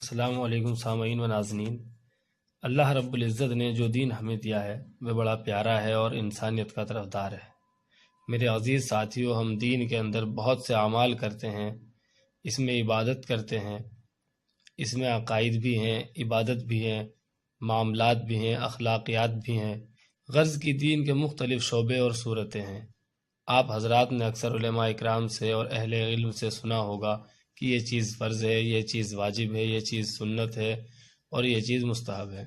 السلام علیکم سامعین و ناظرین۔ اللہ رب العزت نے جو دین ہمیں دیا ہے وہ بڑا پیارا ہے اور انسانیت کا طرفدار ہے۔ میرے عزیز ساتھیوں، ہم دین کے اندر بہت سے اعمال کرتے ہیں، اس میں عبادت کرتے ہیں، اس میں عقائد بھی ہیں، عبادت بھی ہیں، معاملات بھی ہیں، اخلاقیات بھی ہیں، غرض کی دین کے مختلف شعبے اور صورتیں ہیں۔ آپ حضرات نے اکثر علماء اکرام سے اور اہل علم سے سنا ہوگا کہ یہ چیز فرض ہے، یہ چیز واجب ہے، یہ چیز سنت ہے اور یہ چیز مستحب ہے۔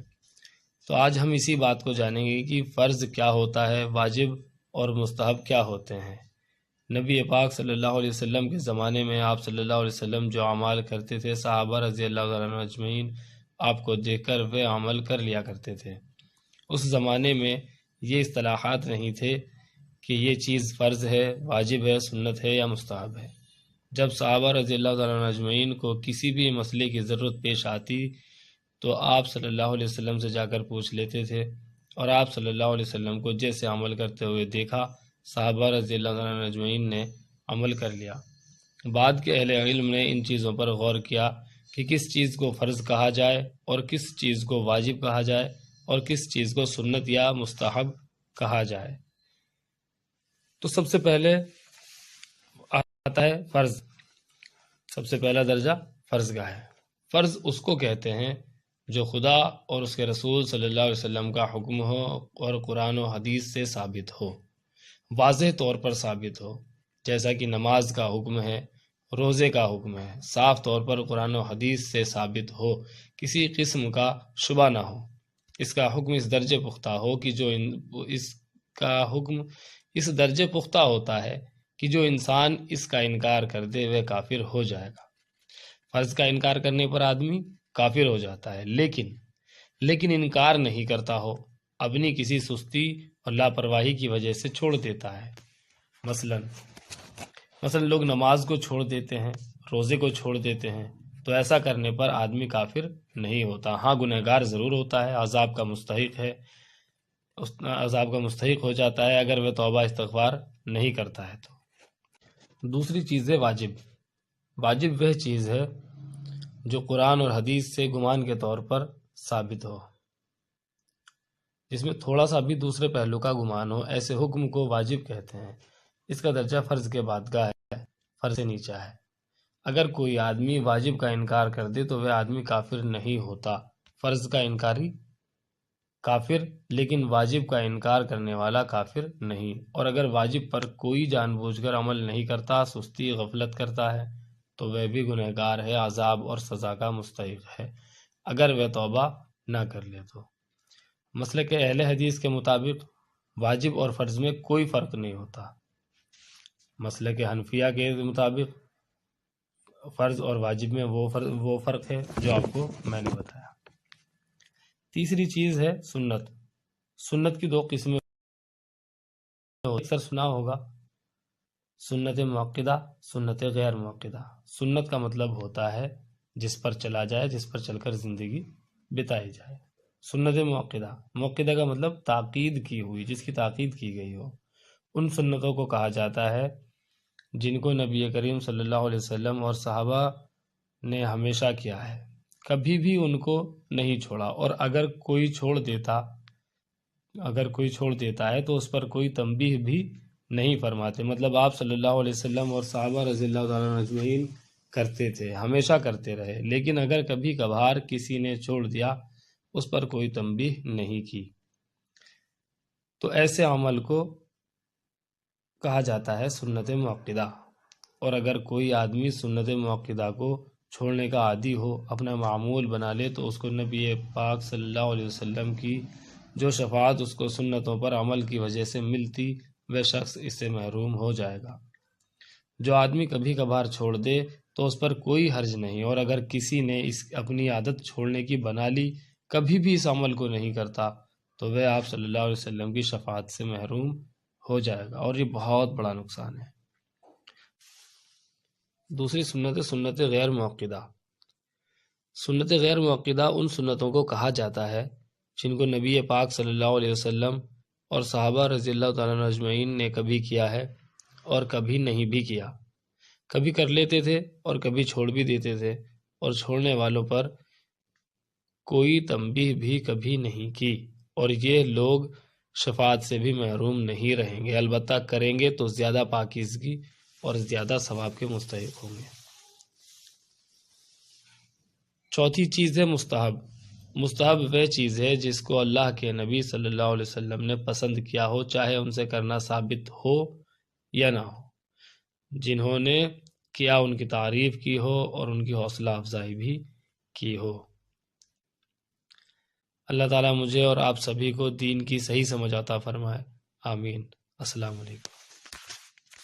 تو آج ہم اسی بات کو جانیں گے کہ فرض کیا ہوتا ہے، واجب اور مستحب کیا ہوتے ہیں۔ نبی پاک صلی اللہ علیہ وسلم کے زمانے میں آپ صلی اللہ علیہ وسلم جو اعمال کرتے تھے، صحابہ رضی اللہ عنہ اجمعین آپ کو دیکھ کر وہ عمل کر لیا کرتے تھے۔ اس زمانے میں یہ اصطلاحات نہیں تھے کہ یہ چیز فرض ہے، واجب ہے، سنت ہے یا مستحب ہے۔ جب صحابہ رضی اللہ عنہ اجمعین کو کسی بھی مسئلے کی ضرورت پیش آتی تو آپ صلی اللہ علیہ وسلم سے جا کر پوچھ لیتے تھے، اور آپ صلی اللہ علیہ وسلم کو جیسے عمل کرتے ہوئے دیکھا، صحابہ رضی اللہ عنہ اجمعین نے عمل کر لیا۔ بعد کے اہل علم نے ان چیزوں پر غور کیا کہ کس چیز کو فرض کہا جائے اور کس چیز کو واجب کہا جائے اور کس چیز کو سنت یا مستحب کہا جائے۔ تو سب سے پہلے آتا ہے فرض، سب سے پہلا درجہ فرض کا ہے۔ فرض اس کو کہتے ہیں جو خدا اور اس کے رسول صلی اللہ علیہ وسلم کا حکم ہو اور قرآن و حدیث سے ثابت ہو، واضح طور پر ثابت ہو، جیسا کہ نماز کا حکم ہے، روزے کا حکم ہے، صاف طور پر قرآن و حدیث سے ثابت ہو، کسی قسم کا شبہ نہ ہو، اس کا حکم اس درجے پختہ ہو کہ اس کا حکم اس درجے پختہ ہوتا ہے کہ جو انسان اس کا انکار کر دے وہ کافر ہو جائے گا۔ فرض کا انکار کرنے پر آدمی کافر ہو جاتا ہے، لیکن انکار نہیں کرتا ہو، اپنی کسی سستی اور لاپرواہی کی وجہ سے چھوڑ دیتا ہے۔ مثلا لوگ نماز کو چھوڑ دیتے ہیں، روزے کو چھوڑ دیتے ہیں، تو ایسا کرنے پر آدمی کافر نہیں ہوتا، ہاں گنہگار ضرور ہوتا ہے، عذاب کا مستحق ہو جاتا ہے اگر وہ توبہ استغفار نہیں کرتا ہے تو۔ دوسری چیز ہے واجب۔ واجب وہ چیز ہے جو قرآن اور حدیث سے گمان کے طور پر ثابت ہو، جس میں تھوڑا سا بھی دوسرے پہلو کا گمان ہو، ایسے حکم کو واجب کہتے ہیں۔ اس کا درجہ فرض کے بعد کا ہے، فرض سے نیچا ہے۔ اگر کوئی آدمی واجب کا انکار کر دے تو وہ آدمی کافر نہیں ہوتا، فرض کا انکاری کافر لیکن واجب کا انکار کرنے والا کافر نہیں۔ اور اگر واجب پر کوئی جان بوجھ کر عمل نہیں کرتا، سستی غفلت کرتا ہے تو وہ بھی گنہگار ہے، عذاب اور سزا کا مستحق ہے اگر وہ توبہ نہ کر لے تو۔ مسلک اہل حدیث کے مطابق واجب اور فرض میں کوئی فرق نہیں ہوتا۔ مسلک حنفیہ کے مطابق فرض اور واجب میں وہ فرق ہے جو آپ کو میں نے بتایا۔ تیسری چیز ہے سنت۔ سنت کی دو قسمیں اکثر سنا ہوگا، سنت موقدہ، سنت غیر موقدہ۔ سنت کا مطلب ہوتا ہے جس پر چلا جائے، جس پر چل کر زندگی بتائی جائے۔ سنت موقدہ کا مطلب تاکید کی ہوئی، جس کی تاکید کی گئی ہو۔ ان سنتوں کو کہا جاتا ہے جن کو نبی کریم صلی اللہ علیہ وسلم اور صحابہ نے ہمیشہ کیا ہے، کبھی بھی ان کو نہیں چھوڑا، اور اگر کوئی چھوڑ دیتا ہے تو اس پر کوئی تنبیہ بھی نہیں فرماتے۔ مطلب آپ صلی اللہ علیہ وسلم اور صحابہ رضی اللہ عنہ اجمعین کرتے تھے، ہمیشہ کرتے رہے، لیکن اگر کبھی کبھار کسی نے چھوڑ دیا اس پر کوئی تنبیہ نہیں کی تو ایسے عمل کو کہا جاتا ہے سنت موقدہ۔ اور اگر کوئی آدمی سنت موقدہ کو چھوڑنے کا عادی ہو، اپنا معمول بنا لے، تو اس کو نبی پاک صلی اللہ علیہ وسلم کی جو شفاعت اس کو سنتوں پر عمل کی وجہ سے ملتی، وہ شخص اس سے محروم ہو جائے گا۔ جو آدمی کبھی کبھار چھوڑ دے تو اس پر کوئی حرج نہیں، اور اگر کسی نے اپنی عادت چھوڑنے کی بنا لی، کبھی بھی اس عمل کو نہیں کرتا، تو وہ آپ صلی اللہ علیہ وسلم کی شفاعت سے محروم ہو جائے گا، اور یہ بہت بڑا نقصان ہے۔ دوسری سنت غیر موقدہ۔ سنت غیر موقدہ ان سنتوں کو کہا جاتا ہے جن کو نبی پاک صلی اللہ علیہ وسلم اور صحابہ رضی اللہ تعالیٰ عنہ اجمعین نے کبھی کیا ہے اور کبھی نہیں بھی کیا، کبھی کر لیتے تھے اور کبھی چھوڑ بھی دیتے تھے، اور چھوڑنے والوں پر کوئی تنبیہ بھی کبھی نہیں کی، اور یہ لوگ شفاعت سے بھی محروم نہیں رہیں گے، البتہ کریں گے تو زیادہ پاکیزگی اور زیادہ ثواب کے مستحق ہوں گے۔ چوتھی چیز ہے مستحب۔ مستحب وہ چیز ہے جس کو اللہ کے نبی صلی اللہ علیہ وسلم نے پسند کیا ہو، چاہے ان سے کرنا ثابت ہو یا نہ ہو، جنہوں نے کیا ان کی تعریف کی ہو اور ان کی حوصلہ افزائی بھی کی ہو۔ اللہ تعالیٰ مجھے اور آپ سبھی کو دین کی صحیح سمجھ عطا فرمائے، آمین۔ السلام علیکم۔